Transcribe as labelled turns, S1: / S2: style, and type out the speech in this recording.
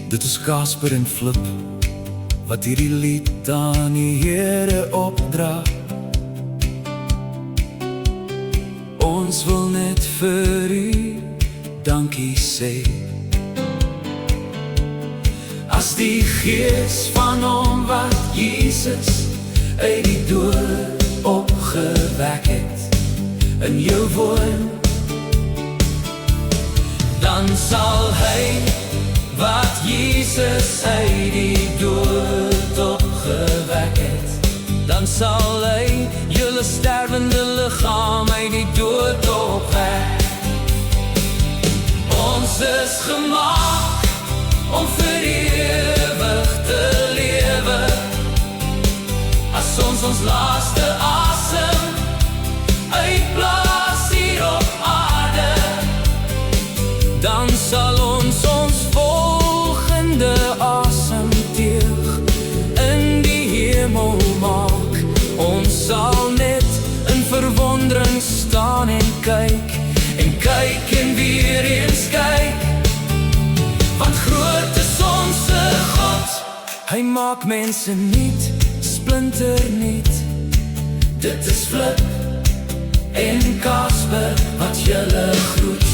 S1: Dit is Casper en Flip wat hierdie lied aan die Here opdra. Ons wil net vir U dankie sê. As die Gees van hom wat Jesus uit die dood opgewek het in jou woon, dan sal hy wat Jesus uit die dood opgewek het, dan sal hy julle sterwende liggaam uit die dood opwek. Ons is gemaak om vir ewig te lewe. As ons laaste asem uitblaas hier op aarde, dan sal ons volgende asemteug in die hemel maak. Ons sal net in verwondering staan en kyk en weer eens kyk, want groot is ons God. Hy maak mense nuut, splinternuut. Dit is Flip en Casper wat julle groet.